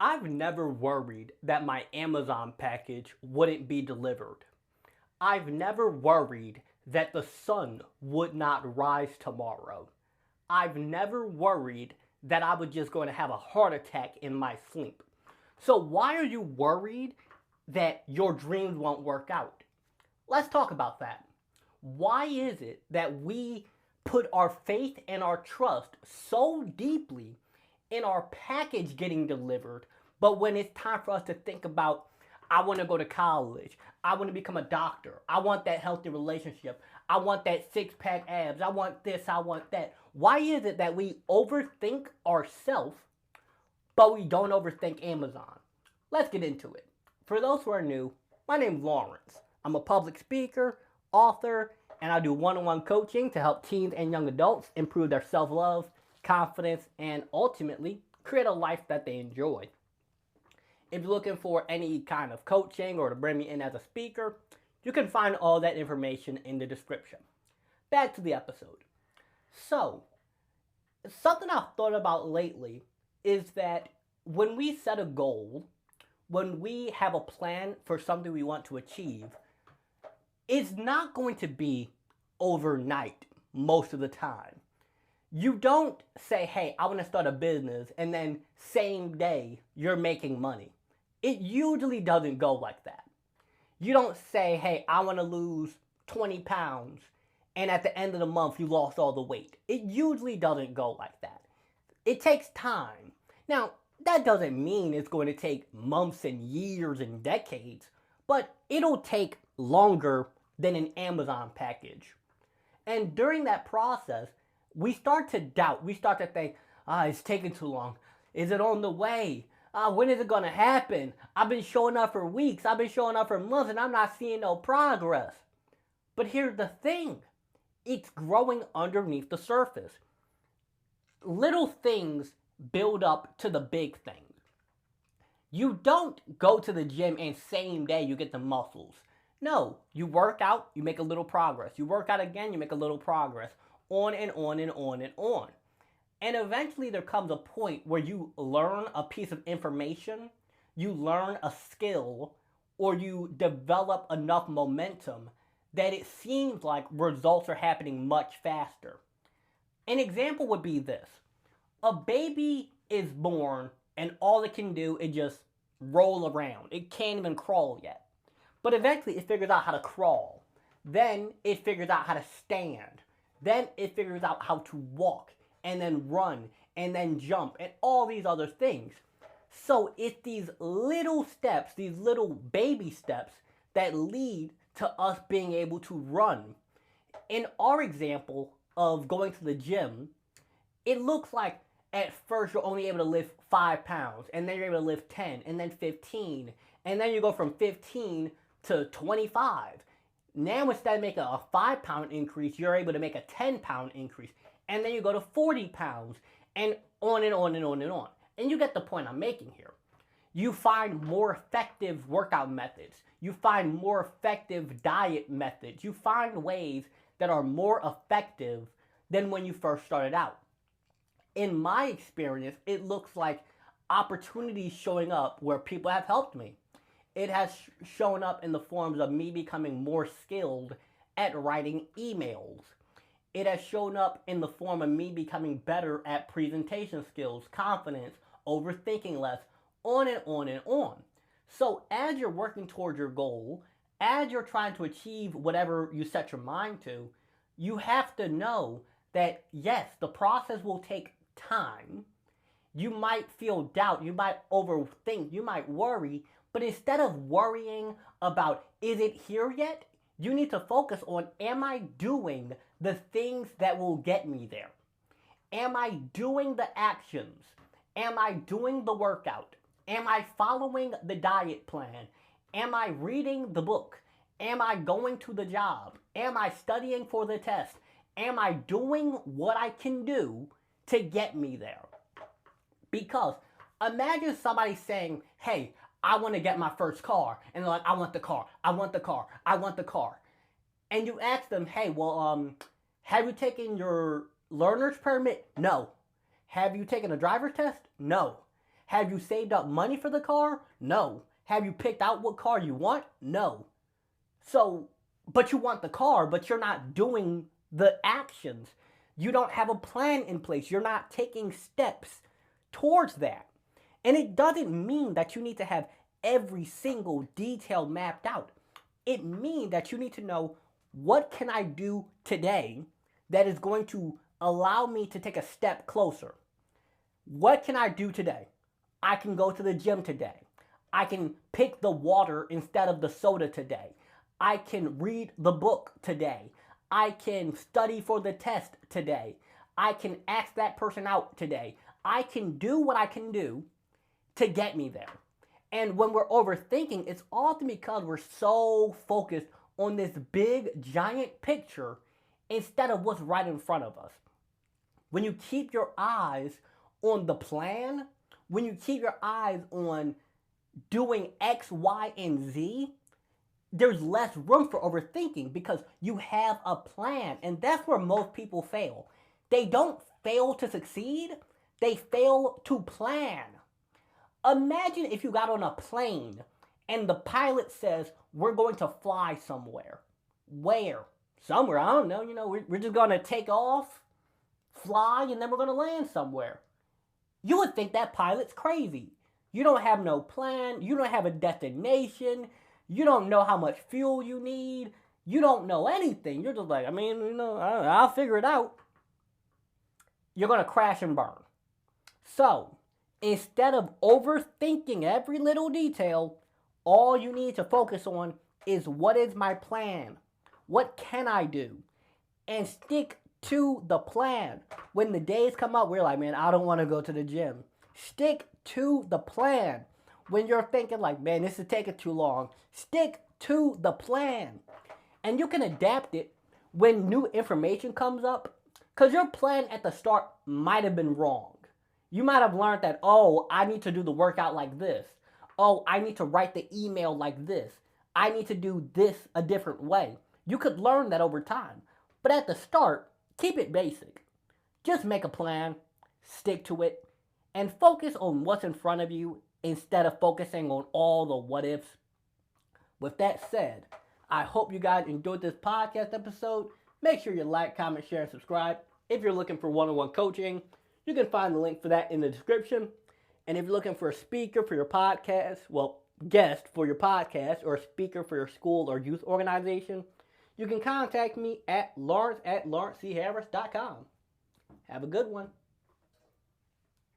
I've never worried that my Amazon package wouldn't be delivered. I've never worried that the sun would not rise tomorrow. I've never worried that I was just going to have a heart attack in my sleep. So, why are you worried that your dreams won't work out? Let's talk about that. Why is it that we put our faith and our trust so deeply in our package getting delivered, but when it's time for us to think about, I want to go to college, I want to become a doctor, I want that healthy relationship, I want that six pack abs, I want this, I want that. Why is it that we overthink ourselves, but we don't overthink Amazon? Let's get into it. For those who are new, my name's Lawrence. I'm a public speaker, author, and I do one-on-one coaching to help teens and young adults improve their self-love, confidence, and ultimately create a life that they enjoy. If you're looking for any kind of coaching or to bring me in as a speaker, you can find all that information in the description. Back to the episode. So, something I've thought about lately is that when we set a goal, when we have a plan for something we want to achieve, it's not going to be overnight most of the time. You don't say, hey, I want to start a business, and then same day you're making money. It usually doesn't go like that. You don't say, hey, I want to lose 20 pounds, and at the end of the month you lost all the weight. It usually doesn't go like that. It takes time. Now, that doesn't mean it's going to take months and years and decades, but it'll take longer than an Amazon package. And during that process, we start to doubt. We start to think, it's taking too long. Is it on the way? When is it going to happen? I've been showing up for weeks. I've been showing up for months and I'm not seeing no progress. But here's the thing. It's growing underneath the surface. Little things build up to the big thing. You don't go to the gym and same day you get the muscles. No, you work out, you make a little progress. You work out again, you make a little progress. On and on and on and on. And eventually there comes a point where you learn a piece of information, you learn a skill, or you develop enough momentum that it seems like results are happening much faster. An example would be this. A baby is born and all it can do is just roll around. It can't even crawl yet. But eventually it figures out how to crawl. Then it figures out how to stand. Then it figures out how to walk and then run and then jump and all these other things. So it's these little steps, these little baby steps that lead to us being able to run. In our example of going to the gym, it looks like at first you're only able to lift 5 pounds and then you're able to lift 10 and then 15 and then you go from 15 to 25. Now instead of making a 5-pound increase, you're able to make a 10-pound increase. And then you go to 40 pounds and on and on and on and on. And you get the point I'm making here. You find more effective workout methods. You find more effective diet methods. You find ways that are more effective than when you first started out. In my experience, it looks like opportunities showing up where people have helped me. It has shown up in the forms of me becoming more skilled at writing emails. It has shown up in the form of me becoming better at presentation skills, confidence, overthinking less, on and on and on. So as you're working towards your goal, as you're trying to achieve whatever you set your mind to, you have to know that yes, the process will take time. You might feel doubt, you might overthink, you might worry, but instead of worrying about, is it here yet? You need to focus on, am I doing the things that will get me there? Am I doing the actions? Am I doing the workout? Am I following the diet plan? Am I reading the book? Am I going to the job? Am I studying for the test? Am I doing what I can do to get me there? Because imagine somebody saying, hey, I want to get my first car. And they're like, I want the car. I want the car. I want the car. And you ask them, hey, well, have you taken your learner's permit? No. Have you taken a driver's test? No. Have you saved up money for the car? No. Have you picked out what car you want? No. So, but you want the car, but you're not doing the actions. You don't have a plan in place. You're not taking steps towards that. And it doesn't mean that you need to have every single detail mapped out. It means that you need to know, what can I do today that is going to allow me to take a step closer? What can I do today? I can go to the gym today. I can pick the water instead of the soda today. I can read the book today. I can study for the test today. I can ask that person out today. I can do what I can do to get me there. And when we're overthinking, it's often because we're so focused on this big, giant picture instead of what's right in front of us. When you keep your eyes on the plan, when you keep your eyes on doing X, Y, and Z, there's less room for overthinking because you have a plan. And that's where most people fail. They don't fail to succeed, they fail to plan. Imagine if you got on a plane and the pilot says, we're going to fly somewhere. Where? Somewhere, I don't know. We're just going to take off, fly, and then we're going to land somewhere. You would think that pilot's crazy. You don't have no plan. You don't have a destination. You don't know how much fuel you need. You don't know anything. You're just like, I'll figure it out. You're going to crash and burn. So, instead of overthinking every little detail, all you need to focus on is, what is my plan? What can I do? And stick to the plan. When the days come up, we're like, man, I don't want to go to the gym. Stick to the plan. When you're thinking like, man, this is taking too long, stick to the plan. And you can adapt it when new information comes up, because your plan at the start might have been wrong. You might have learned that, oh, I need to do the workout like this. Oh, I need to write the email like this. I need to do this a different way. You could learn that over time. But at the start, keep it basic. Just make a plan, stick to it, and focus on what's in front of you instead of focusing on all the what ifs. With that said, I hope you guys enjoyed this podcast episode. Make sure you like, comment, share, and subscribe. If you're looking for one-on-one coaching, you can find the link for that in the description. And if you're looking for a speaker for your podcast, guest for your podcast, or a speaker for your school or youth organization, you can contact me at lawrence@lawrencecharris.com. Have a good one.